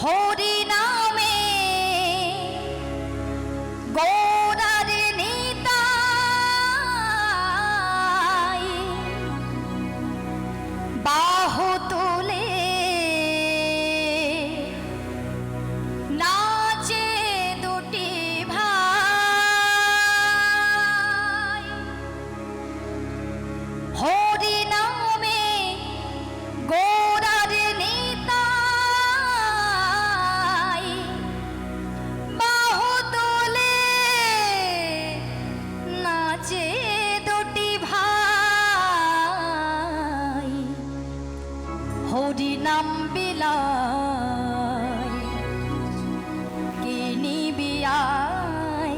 হরি নামে গৌরার নিতাই বাহু তুলে নাচে দুটি ভাই হরি নামে গৌরার নিতাই বাহু তুলে নাচে দুটি ভাই হরি নাম বিলায় কে নিবি আয়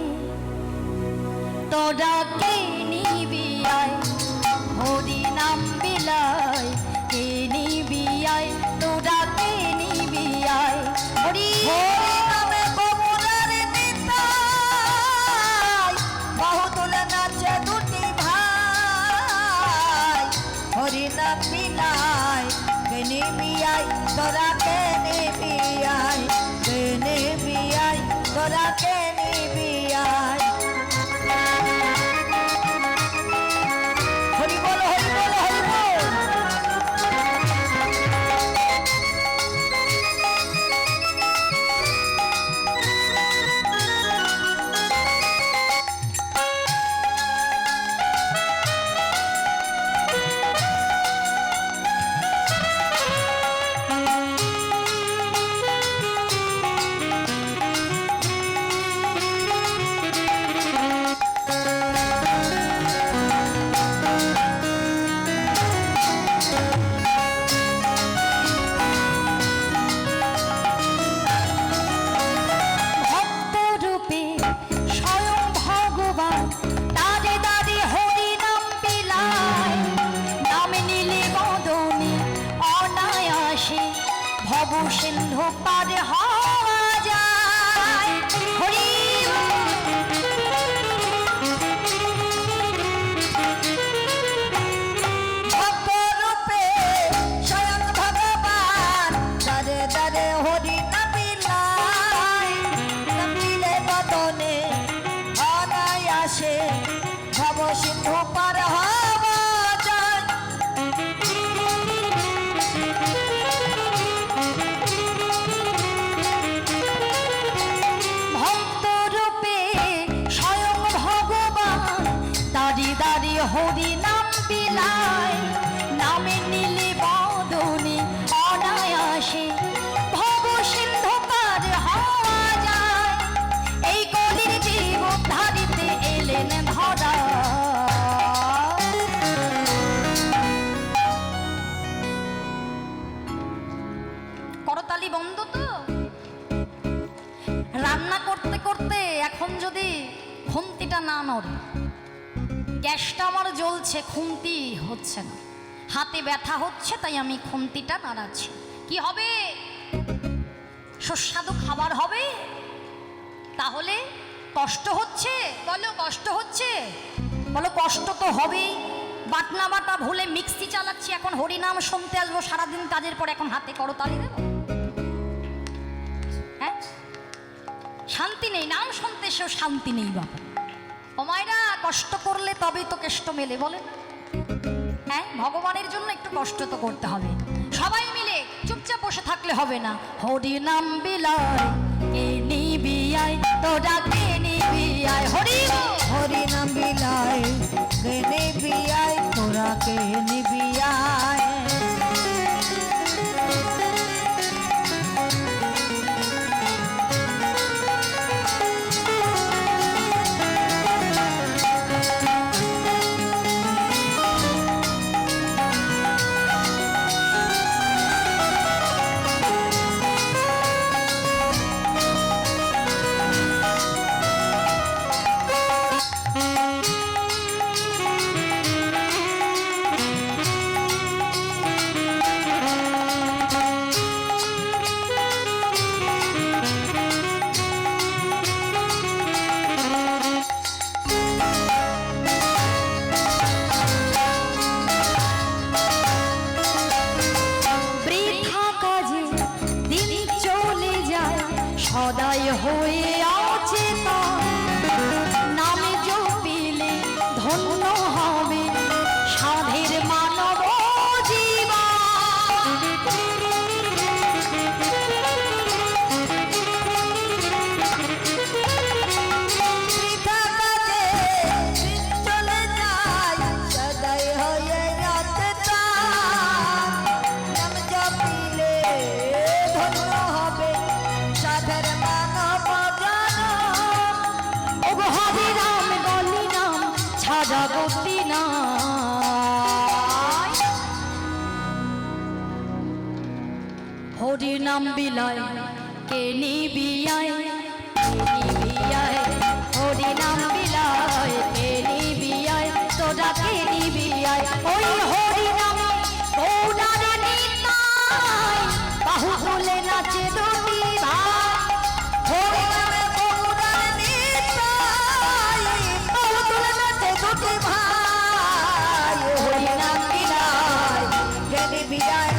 তোরা কে নিবি আয় হরি নাম বিলায় কে নিবি আয় তোরা কে নিবি আয় হরি নামে গৌরার নিতাই বাহু তুলে নাচে দুটি ভাই হরি নাম বিলায় কে নিবি আয় তোরা কে নিবি আয় কে নিবি আয় তোরা কে নিবি আয় হরি বল হরি বল হরি বল সিন্ধু পার হওয়া যায় হরি ভক্তরূপে স্বয়ং ভগবান দারে দারে হরি নাম বিলায় নামিলে বদনে অনায়াসে ভব সিন্ধু পার হওয়া যায় হরি নাম বিলায় নামে নীলে বদনে অনায়াসে ভব সিন্ধু পার হওয়া যায় এই কলির জীব ধারিতে এলেন ধরা করতালি বন্ধ তো রান্না করতে করতে এখন যদি খুন্তিটা না নড়ে গ্যাসটা আমার জ্বলছে খুন্তি হচ্ছে না হাতে ব্যথা হচ্ছে তাই আমি খুন্তিটা নাড়াচ্ছি কি হবে সুস্বাদু খাবার হবে তাহলে কষ্ট হচ্ছে বলো কষ্ট হচ্ছে বলো কষ্ট তো হবেই বাটনা বাটা ভুলে মিক্সি চালাচ্ছি এখন হরিনাম শুনতে আসবো সারাদিন কাজের পর এখন হাতে করতালি দেবো হ্যাঁ শান্তি নেই নাম শুনতে সেও শান্তি নেই বাবা ও মায়েরা কষ্ট করলে তবেই তো কেষ্ট মেলে বলে হ্যাঁ ভগবানের জন্য একটু কষ্ট তো করতে হবে সবাই মিলে চুপচাপ বসে থাকলে হবে না হরি নাম বিলায় কে নিবি আয় তোরা কে নিবি আয় হরি হরি নাম বিলায় কে নিবি আয় তোরা কে নিবি আয় সদাই হয়ে অচেতন নামে জপিলে ধন্য হবে সাধের মানব জীবন। বৃথা কাজে দিন চলে যায়, সদাই হয়ে অচেতন নাম জপিলে ধন্য হবে সাধের মানব জনম। ওগো হরি নাম বলি নাম ছাড়া গতি নাই। হরি নাম বিলায় কে নিবিয়ায়, হরি নাম বিলায় কে নিবিয়ায়, তোরা কে নিবিয়ায় ওই হরি নাম গৌড়ারে নিতাই, বাহু তুলে নাচে দুটি ভাই। হরি নামে গৌড়ার নিতাই, বাহু তুলে নাচে দুটি ভাই। হরি নাম বিলায় কে নিবিয়ায়,